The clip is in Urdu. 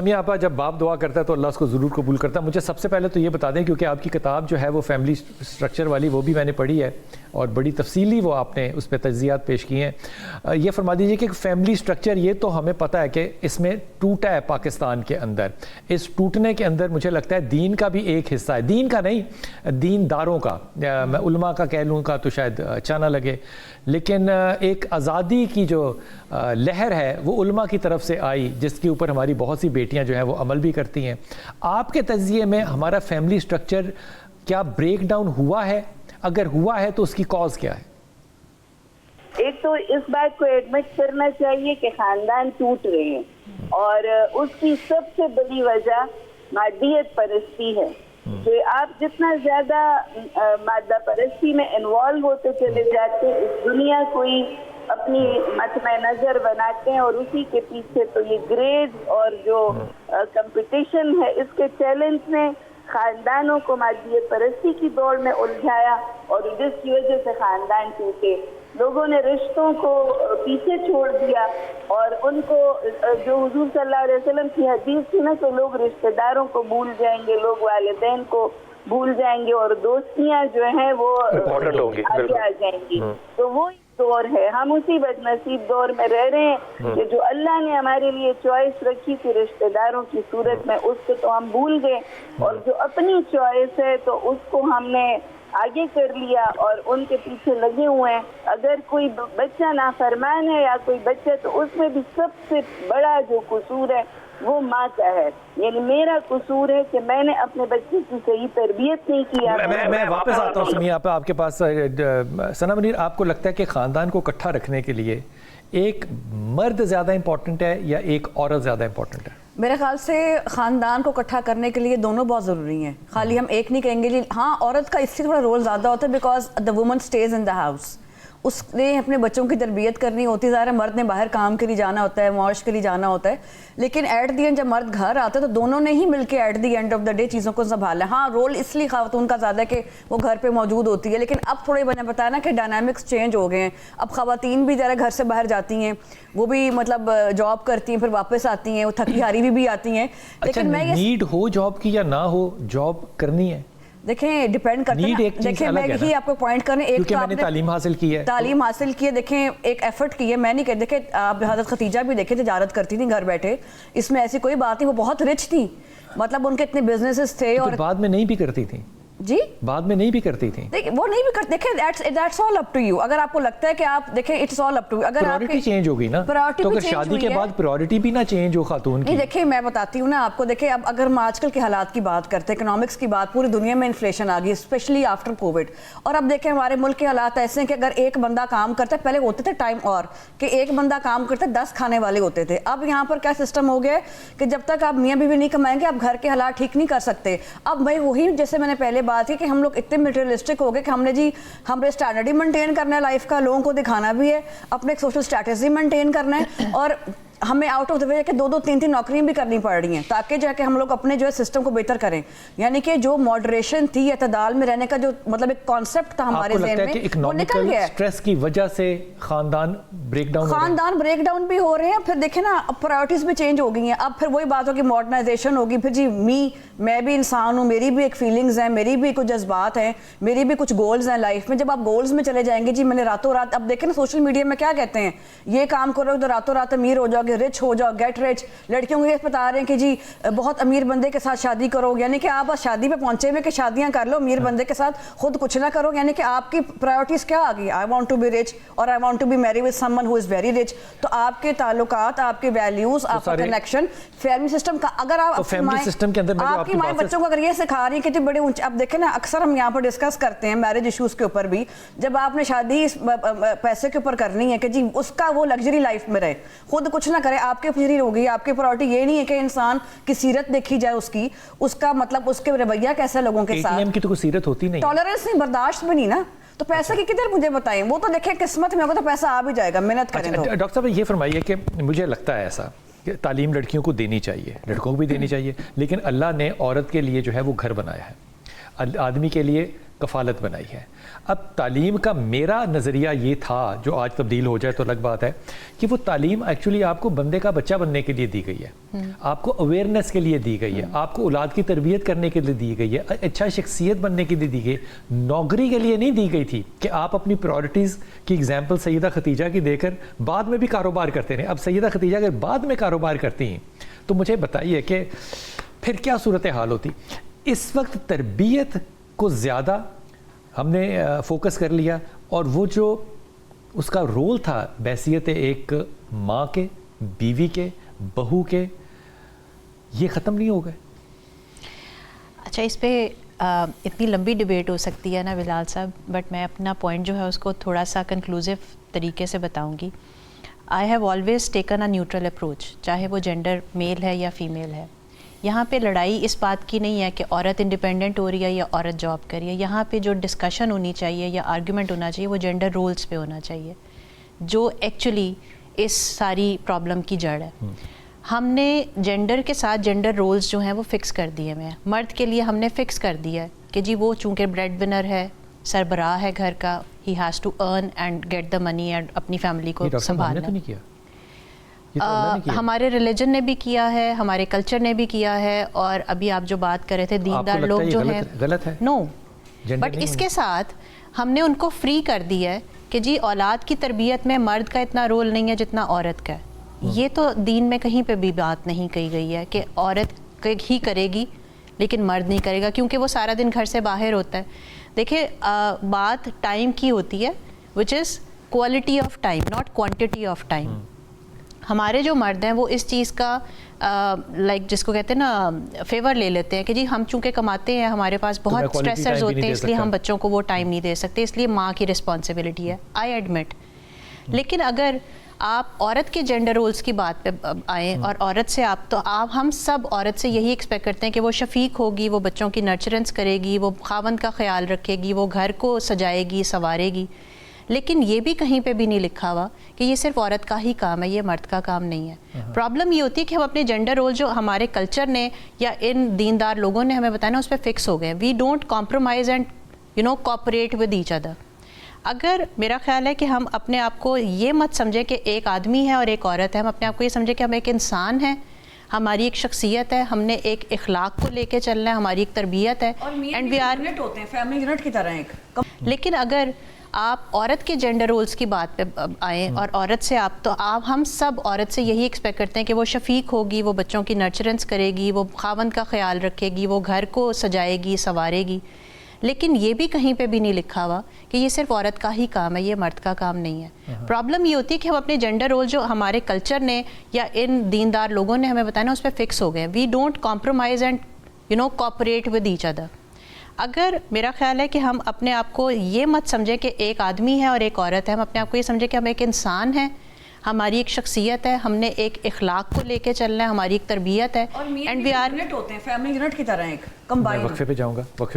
سمیہ آپا جب باپ دعا کرتا ہے تو اللہ اس کو ضرور قبول کرتا ہے. مجھے سب سے پہلے تو یہ بتا دیں کیونکہ آپ کی کتاب جو ہے وہ فیملی سٹرکچر والی وہ بھی میں نے پڑھی ہے اور بڑی تفصیلی وہ آپ نے اس پہ تجزیات پیش کیے ہیں. یہ فرما دیجئے کہ فیملی سٹرکچر یہ تو ہمیں پتہ ہے کہ اس میں ٹوٹا ہے پاکستان کے اندر. اس ٹوٹنے کے اندر مجھے لگتا ہے دین کا بھی ایک حصہ ہے, دین کا نہیں دین داروں کا, میں علماء کا کہہ لوں کا تو شاید اچھا نہ لگے, لیکن ایک آزادی کی جو لہر ہے وہ علماء کی طرف سے آئی جس کے اوپر ہماری بہت سی بیٹیاں جو ہیں وہ عمل بھی کرتی ہیں. آپ کے تجزیے میں ہمارا فیملی سٹرکچر کیا بریک ڈاؤن ہوا ہے؟ اگر ہوا ہے تو اس کی کاز کیا ہے؟ ایک تو اس بات کو ایڈمٹ کرنا چاہیے کہ خاندان ٹوٹ رہے ہیں اور اس کی سب سے بڑی وجہ مادیت پرستی ہے کہ آپ جتنا زیادہ مادہ پرستی میں انوالو ہوتے چلے جاتے اس دنیا کوئی اپنی مطمع نظر بناتے ہیں اور اسی کے پیچھے تو یہ گریڈ اور جو کمپٹیشن ہے اس کے چیلنج نے خاندانوں کو مادیت پرستی کی دوڑ میں الجھایا اور جس کی وجہ سے خاندان ٹوٹے. لوگوں نے رشتوں کو پیچھے چھوڑ دیا اور ان کو جو حضور صلی اللہ علیہ وسلم کی حدیث تھی نا کہ لوگ رشتہ داروں کو بھول جائیں گے, لوگ والدین کو بھول جائیں گے اور دوستیاں جو ہیں وہ آگے آ جائیں گی. تو وہ دور ہے, ہم اسی بد نصیب دور میں رہ رہے ہیں کہ جو اللہ نے ہمارے لیے چوائس رکھی تھی رشتہ داروں کی صورت میں اس کو تو ہم بھول گئے اور جو اپنی چوائس ہے تو اس کو ہم نے آگے کر لیا اور ان کے پیچھے لگے ہوئے ہیں. اگر کوئی بچہ نافرمان ہے یا کوئی بچہ تو اس میں بھی سب سے بڑا جو قصور ہے وہ ماں کا ہے. یعنی میرا قصور ہے کہ میں نے اپنے بچے کی صحیح تربیت نہیں کیا. میں واپس آتا ہوں سمیہ آپ کے پاس. ثنا منیر, آپ کو لگتا ہے کہ خاندان کو اکٹھا رکھنے کے لیے ایک مرد زیادہ امپورٹنٹ ہے یا ایک عورت زیادہ امپورٹنٹ ہے؟ میرے خیال سے خاندان کو اکٹھا کرنے کے لیے دونوں بہت ضروری ہیں, خالی ہم ایک نہیں کہیں گے. ہاں عورت کا اس سے تھوڑا رول زیادہ ہوتا ہے because the woman stays in the house, اس نے اپنے بچوں کی تربیت کرنی ہوتی ہے. ظاہر ہے مرد نے باہر کام کے لیے جانا ہوتا ہے, معاش کے لیے جانا ہوتا ہے, لیکن ایٹ دی اینڈ جب مرد گھر آتا ہے تو دونوں نے ہی مل کے at the end of the day چیزوں کو سنبھالا ہے. ہاں رول اس لیے خاتون کا زیادہ ہے کہ وہ گھر پہ موجود ہوتی ہے, لیکن اب تھوڑے میں نے بتایا نا کہ ڈائنامکس چینج ہو گئے ہیں. اب خواتین بھی ذرا گھر سے باہر جاتی ہیں, وہ بھی مطلب جاب کرتی ہیں, پھر واپس آتی ہیں, وہ تھکی ہاری بھی آتی ہیں. لیکن میں نیڈ ہو جاب کی یا نہ ہو جاب کرنی ہے, دیکھیں ڈیپینڈ کرتا ہے. دیکھیں میں یہی آپ کو پوائنٹ کرنے, ایک تو میں نے تعلیم حاصل کی ہے, تعلیم حاصل کی ہے, دیکھیں ایک ایفرٹ کی ہے. میں نہیں کہتی, دیکھیں آپ حضرت خدیجہ بھی دیکھیں تجارت کرتی تھیں گھر بیٹھے, اس میں ایسی کوئی بات نہیں, وہ بہت رچ تھی, مطلب ان کے اتنے بزنسز تھے. اور بعد میں نہیں بھی کرتی تھیں, جی بعد میں نہیں بھی کرتی تھیں, وہ نہیں بھی کرتے. دیکھیں that's all up to you. اگر آپ کو لگتا ہے کہ آپ دیکھیں it's all up to you. اگر پرائورٹی چینج ہو گئی نا تو اگر شادی کے بعد پرائورٹی بھی نہ چینج ہو خاتون کی. دیکھیں میں بتاتی ہوں نا آپ کو, دیکھیں اب اگر ہم آج کل کے حالات کی بات کرتے ہیں, اکنامکس کی بات, پوری دنیا میں انفلیشن آ گئی اسپیشلی آفٹر کووڈ. اور اب دیکھیں ہمارے ملک کے حالات ایسے ہیں کہ اگر ایک بندہ کام کرتا ہے, پہلے ہوتے تھے ٹائم اور کہ ایک بندہ کام کرتا ہے 10 کھانے والے ہوتے تھے. اب یہاں پر کیا سسٹم ہو گیا ہے کہ جب تک آپ میاں بیوی نہیں کمائیں گے آپ گھر کے حالات ٹھیک نہیں کر سکتے. اب بھائی وہی جیسے میں نے پہلے بات کی کہ ہم لوگ اتنے مٹیریلسٹک ہو گئے کہ ہم نے جی ہمیں اسٹینڈرڈ ہی مینٹین کرنا ہے لائف کا, لوگوں کو دکھانا بھی ہے, اپنے ایک سوشل اسٹیٹس ہی مینٹین کرنا ہے, اور ہمیں آؤٹ آف دا وے کہ 2-3 نوکریاں بھی کرنی پڑ رہی ہیں تاکہ جو ہے کہ ہم لوگ اپنے جو ہے سسٹم کو بہتر کریں. یعنی کہ جو ماڈریشن تھی, اعتدال میں رہنے کا جو مطلب ایک کانسیپٹ تھا ہمارے ذہن میں, وہ نکل گیا ہے. سٹریس کی وجہ سے خاندان بریک ڈاؤن بھی ہو رہے ہیں. پھر دیکھیں نا پرائورٹیز بھی چینج ہو گئی ہیں. اب پھر وہی بات ہوگی ماڈرنائزیشن ہوگی, پھر جی میں بھی انسان ہوں, میری بھی ایک فیلنگز ہیں, میری بھی کچھ جذبات ہیں, میری بھی کچھ گولز ہیں لائف میں. جب آپ گولز میں چلے جائیں گے جی میں نے راتوں رات, اب دیکھیں نا سوشل میڈیا میں کیا کہتے ہیں, یہ کام کرو تو راتوں رات امیر ہو جاؤ گے, رچ ہو جاؤ, گیٹ رچ. لڑکیوں کو یہ بتا رہے ہیں کہ جی بہت امیر بندے کے ساتھ شادی کرو, یعنی کہ آپ شادی پہ پہنچے ہوئے کہ شادیاں کر لو, امیر بندے کے ساتھ خود کچھ نہ کرو. یعنی کہ آپ کی پرائورٹیز کیا آ گئی, I want to be rich اور I want to be marry with someone who is very rich. تو آپ کے تعلقات, آپ کے ویلیوز, آپ کا کنیکشن فیملی سسٹم کا, اگر آپ آپ کی مائیں بچوں کو اگر یہ سکھا رہی ہیں کہ جی بڑے اونچے, اب دیکھیں نا اکثر ہم یہاں پر ڈسکس کرتے ہیں میرج ایشوز کے اوپر بھی, جب آپ نے شادی پیسے کے اوپر کرنی ہے کہ جی اس کا وہ لگژری لائف میں رہے, خود کچھ نہ کرے, آپ کے فجری ہوگی. آپ کی پرائورٹی یہ نہیں ہے کہ انسان کی سیرت دیکھی جائے, اس کا مطلب اس کے رویہ کیسا لوگوں کے ساتھ, ATM کی تو کوئی سیرت ہوتی نہیں, ٹالرنس نہیں, برداشت بھی نہیں نا. تو پیسے کی کدھر مجھے بتائیں, وہ تو دیکھیں قسمت میں ہوگا تو پیسہ آ بھی جائے گا, محنت کریں. ڈاکٹر صاحب یہ فرمائیے کہ مجھے لگتا ہے ایسا کہ تعلیم لڑکیوں کو دینی چاہیے, لڑکوں کو بھی دینی چاہیے, لیکن اللہ نے عورت کے لیے جو ہے وہ گھر بنایا ہے, آدمی کے لیے کفالت بنائی ہے. اب تعلیم کا میرا نظریہ یہ تھا, جو آج تبدیل ہو جائے تو الگ بات ہے, کہ وہ تعلیم ایکچولی آپ کو بندے کا بچہ بننے کے لیے دی گئی ہے, آپ کو اویئرنیس کے لیے دی گئی ہے, آپ کو اولاد کی تربیت کرنے کے لیے دی گئی ہے, اچھا شخصیت بننے کے لیے دی گئی, نوکری کے لیے نہیں دی گئی تھی کہ آپ اپنی پرائرٹیز کی ایگزامپل سیدہ ختیجہ کی دے کر بعد میں بھی کاروبار کرتے رہیں. اب سیدہ ختیجہ اگر بعد میں کاروبار کرتی ہیں تو مجھے بتائیے کہ پھر کیا صورتحال ہوتی. اس وقت تربیت کو زیادہ ہم نے فوکس کر لیا, اور وہ جو اس کا رول تھا بحیثیت ایک ماں کے, بیوی کے, بہو کے, یہ ختم نہیں ہو گئے. اچھا, اس پہ اتنی لمبی ڈبیٹ ہو سکتی ہے نا بلال صاحب, بٹ میں اپنا پوائنٹ جو ہے اس کو تھوڑا سا کنکلوزیو طریقے سے بتاؤں گی. I have always taken a neutral approach, چاہے وہ جینڈر میل ہے یا فیمیل ہے. یہاں پہ لڑائی اس بات کی نہیں ہے کہ عورت انڈیپینڈنٹ ہو رہی ہے یا عورت جاب کر رہی ہے. یہاں پہ جو ڈسکشن ہونی چاہیے یا آرگیومنٹ ہونا چاہیے وہ جینڈر رولز پہ ہونا چاہیے, جو ایکچولی اس ساری پرابلم کی جڑ ہے. ہم نے جینڈر کے ساتھ جینڈر رولز جو ہیں وہ فکس کر دیے ہیں. مرد کے لیے ہم نے فکس کر دیا ہے کہ جی وہ چونکہ بریڈ ونر ہے, سربراہ ہے گھر کا, he has to earn and get the money and اپنی فیملی کو سنبھالنا. ہمارے ریلیجن نے بھی کیا ہے, ہمارے کلچر نے بھی کیا ہے, اور ابھی آپ جو بات کر رہے تھے دیندار لوگ جو ہیں, غلط ہے نو, بٹ اس کے ساتھ ہم نے ان کو فری کر دیا ہے کہ جی اولاد کی تربیت میں مرد کا اتنا رول نہیں ہے جتنا عورت کا ہے. یہ تو دین میں کہیں پہ بھی بات نہیں کہی گئی ہے کہ عورت ہی کرے گی لیکن مرد نہیں کرے گا, کیونکہ وہ سارا دن گھر سے باہر ہوتا ہے. دیکھیں بات ٹائم کی ہوتی ہے, which is quality of time not quantity of time. ہمارے جو مرد ہیں وہ اس چیز کا لائک جس کو کہتے ہیں نا فیور لے لیتے ہیں کہ جی ہم چونکہ کماتے ہیں, ہمارے پاس بہت اسٹریسرز ہوتے ہیں, اس لیے ہم بچوں کو وہ ٹائم نہیں دے سکتے, اس لیے ماں کی رسپانسبلٹی ہے. I admit. لیکن اگر آپ عورت کے جینڈر رولز کی بات پہ آئیں اور عورت سے آپ ہم سب عورت سے یہی ایکسپیکٹ کرتے ہیں کہ وہ شفیق ہوگی, وہ بچوں کی نرچرنس کرے گی, وہ خاوند کا خیال رکھے گی, وہ گھر کو سجائے گی, سنوارے گی. لیکن یہ بھی کہیں پہ بھی نہیں لکھا ہوا کہ یہ صرف عورت کا ہی کام ہے, یہ مرد کا کام نہیں ہے. پرابلم یہ ہوتی ہے کہ ہم اپنے جینڈر رول جو ہمارے کلچر نے یا ان دیندار لوگوں نے ہمیں بتایا نا اس پہ فکس ہو گئے. We don't compromise and cooperate with each other. اگر میرا خیال ہے کہ ہم اپنے آپ کو یہ مت سمجھیں کہ ایک آدمی ہے اور ایک عورت ہے, ہم اپنے آپ کو یہ سمجھیں کہ ہم ایک انسان ہیں, ہماری ایک شخصیت ہے, ہم نے ایک اخلاق کو لے کے چلنا ہے, ہماری ایک تربیت ہے, اینڈ وی آر ہوتے ہیں فیملی یونٹ کی طرح ایک. لیکن اگر آپ عورت کے جینڈر رولز کی بات پہ آئیں اور عورت سے ہم سب عورت سے یہی ایکسپیکٹ کرتے ہیں کہ وہ شفیق ہوگی, وہ بچوں کی نرچرنس کرے گی, وہ خاوند کا خیال رکھے گی, وہ گھر کو سجائے گی, سنوارے گی. لیکن یہ بھی کہیں پہ بھی نہیں لکھا ہوا کہ یہ صرف عورت کا ہی کام ہے, یہ مرد کا کام نہیں ہے. پرابلم یہ ہوتی ہے کہ ہم اپنے جینڈر رول جو ہمارے کلچر نے یا ان دیندار لوگوں نے ہمیں بتایا نا اس پہ فکس ہو گئے. We don't compromise and cooperate with each other. اگر میرا خیال ہے کہ ہم اپنے آپ کو یہ مت سمجھیں کہ ایک آدمی ہے اور ایک عورت ہے, ہم اپنے آپ کو یہ سمجھیں کہ ہم ایک انسان ہیں, ہماری ایک شخصیت ہے, ہم نے ایک اخلاق کو لے کے چلنا ہے, ہماری ایک تربیت ہے, اینڈ وی آر ہوتے ہیں فیملی یونٹ کی طرح ایک. میں وقفے پہ جاؤں گا.